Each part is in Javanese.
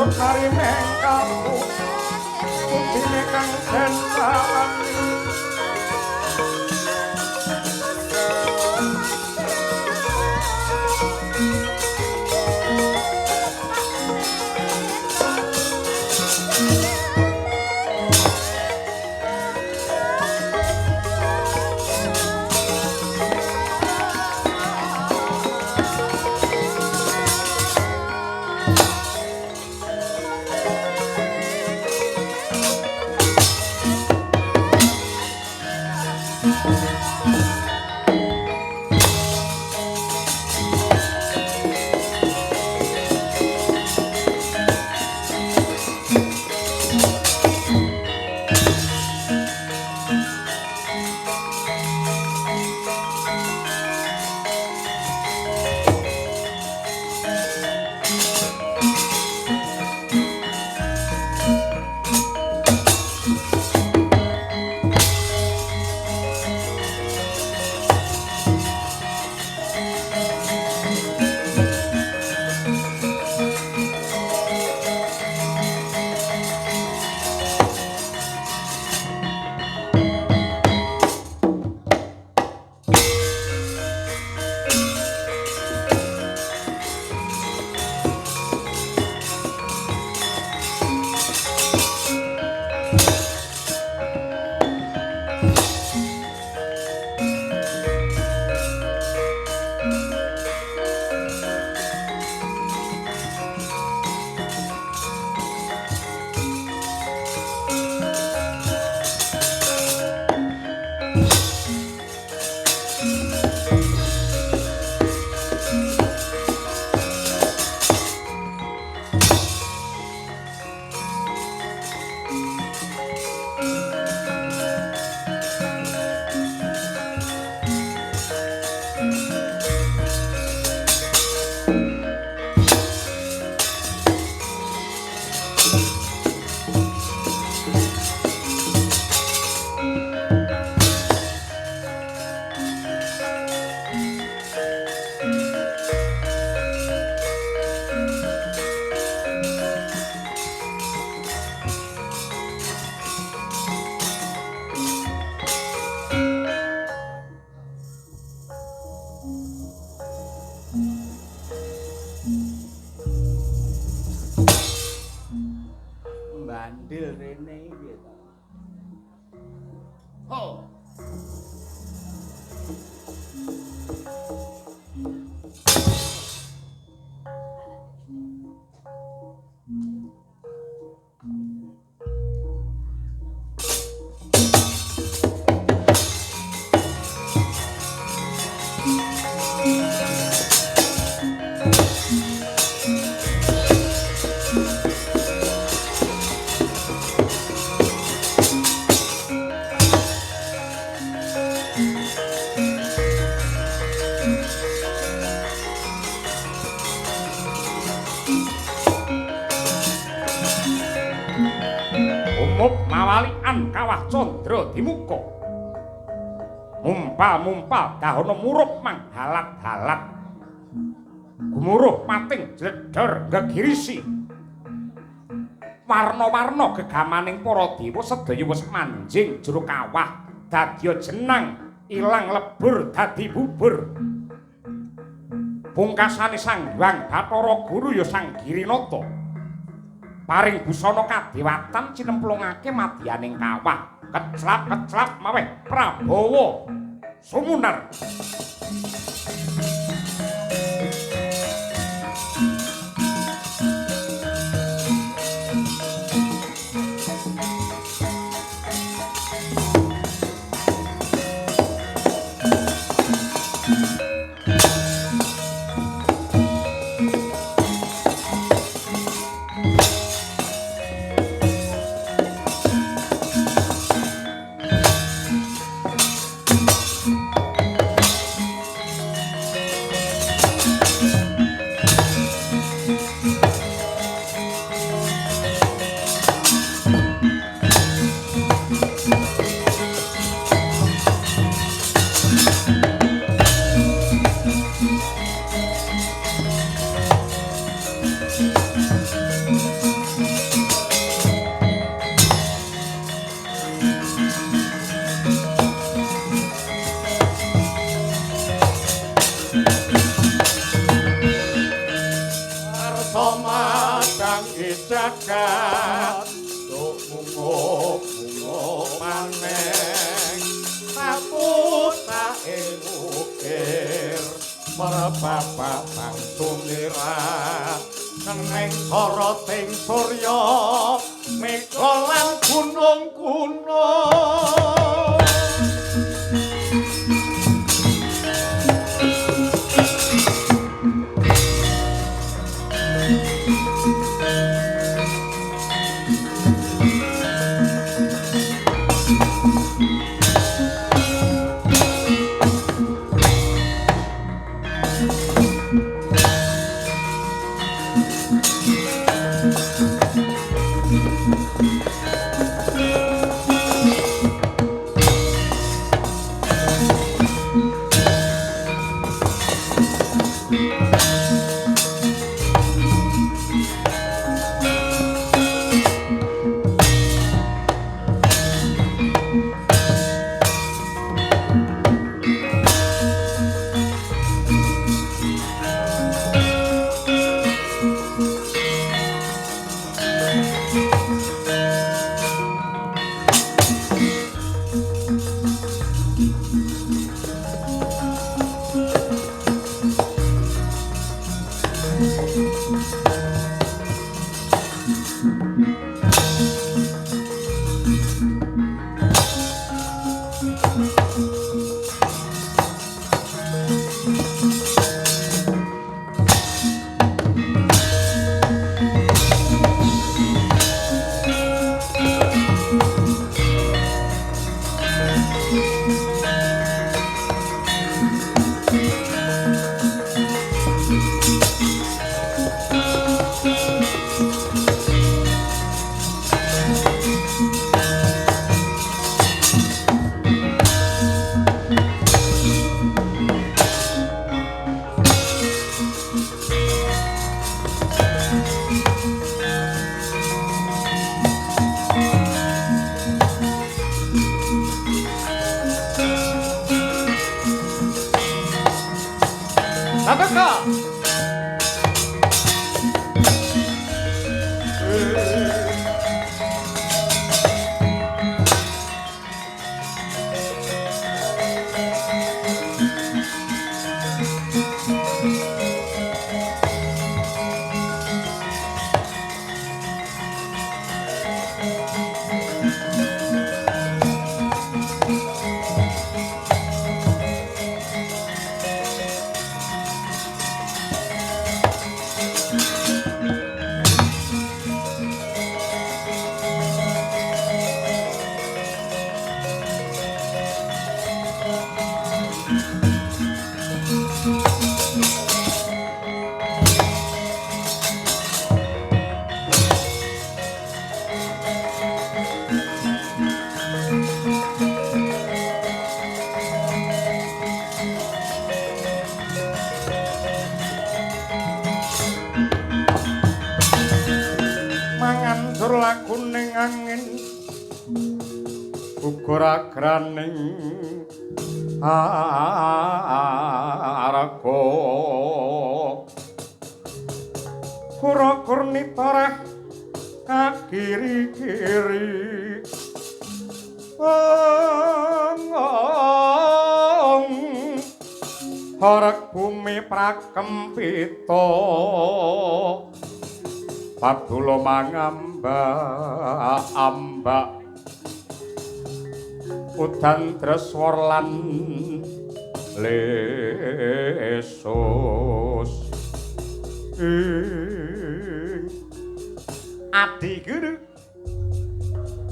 Sutari mengkaku Putine kang den sawani bandil rene iki to. Ho. Kawah Condro dimuka mumpal-mumpal dahana murup manghalat-halat gumuruh pating jledor gegirisi warna-warna gegamaning para dewa sedaya wis manjing jero kawah dadya jenang ilang lebur dadi bubur pungkasane Sang Hyang Bathara Guru ya Sang Girinata paring busana kadewatan cinemplungake madyaning kawah keclap-keclap maweh Prabowo sumunar jagat tuk mungo maneng saputa ing ukir merpapang tumirat neng koroting surya mega lan gunung-gunung graning araga kura-kurnita reh kakiri-kiri harek bumi prakempita padula mangamba-amba udan treswar lan lesus adi guru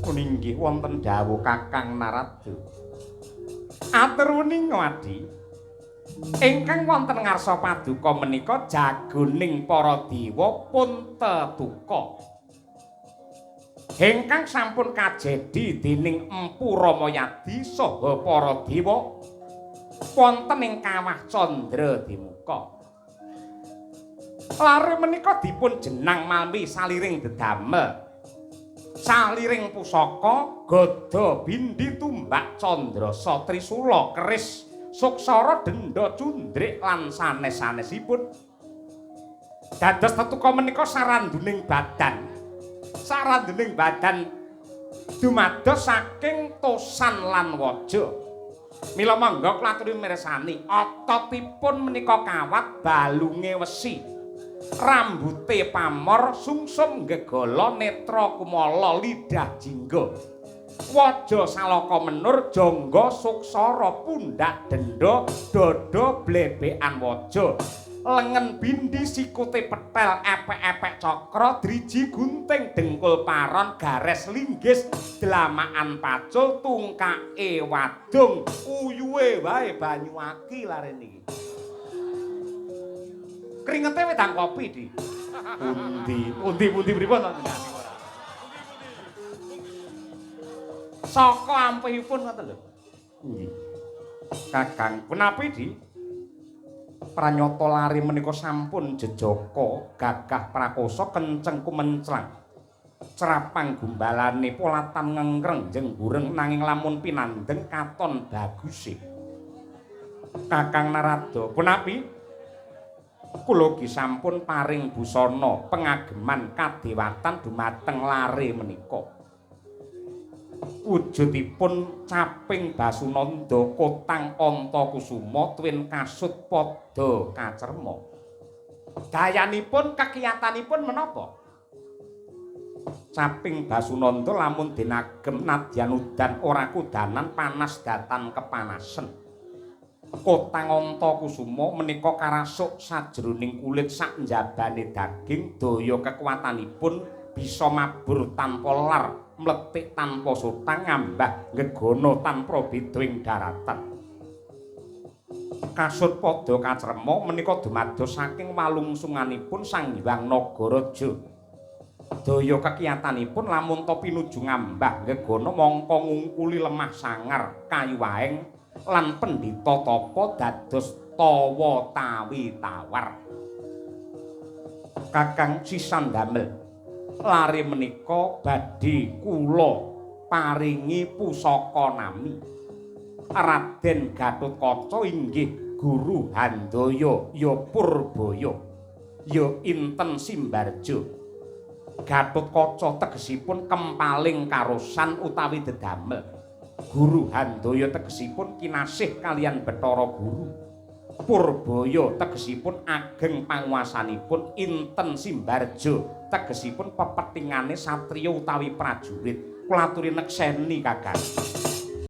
kuninggih wonten dawuh Kakang Narada atur wuninga adi ingkang wonten ngarsa paduka menika jagoning para dewa pun tetuka ingkang sampun kajedi dening Empu Ramayadi saha para dewa wonten ing kawah Candra Demuka. Lare menika dipun jenang malmi saliring dedamel. Saliring pusaka gada bindi tumbak Candra Satrisula keris suksara denda cundrik lan sanes-sanesipun. Dados tetuka menika saranduning badan sarandening badan dumados saking tosan lan waja. Mila mangga kula aturi mirsani, ototipun menika kawat, balunge wesi, rambute pamor, sungsum gegala, netra kumala, lidah jingga. Waja salaka menur, jangga suksara, pundhak denda, dada blebekan waja. Lengen bindi, sikute petel, epek-epek cakra, driji gunting, dengkul paron, gares linggis, dlamakan pacul, tungkake wadung, uyuhe wae banyu aki laren iki. Kringete wedang kopi di. Pundi pripun to? Saka ampihipun ngoten lho. Nggih. Kakang punapi di pranyata lari menika sampun jejaka gagah prakosa kenceng kumenclang cerapang gumbalane polatan ngengkreng jengbureng nanging lamun pinandeng katon baguse. Kakang Narada punapi kula gi sampun paring busana pengageman kadewatan dumateng lare menika. Wujudipun caping Basunanda kotang Antakusuma twin kasut padha kacerma. Gayanipun kekiyatanipun menapa? Caping Basunanda lamun dinagem nadyan udan ora kudanan panas datan kepanasen. Kotang Antakusuma menika karasuk sajroning kulit sak njabane daging, daya kekuatanipun bisa mabur tanpa lar, mletik tanpa sutang, ngambah ngegono tanpa beda ing daratan. Kasut padha kacerma menika dumados saking walungsunganipun Sang Hyang Nagaraja. Daya kekiyatanipun lamun ta pinuju ngambah ngegono mangka ngungkuli lemah sangar kayu waeng lan pendhita tapa dados tawa tawi tawar. Kakang Sisandamel lare menika badhe kula paringi pusaka nami. Raden Gatotkaca inggih Guru Handaya ya Purbaya ya Inten Simbarja. Gatotkaca tegesipun kempaling karosan utawi dedamel. Guru Handaya tegesipun kinasih kaliyan Bathara Guru. Purbaya tegesipun ageng panguwasanipun. Inten Simbarja tegesipun pepetingane satriya utawi prajurit. Kula aturi nekseni Kakang.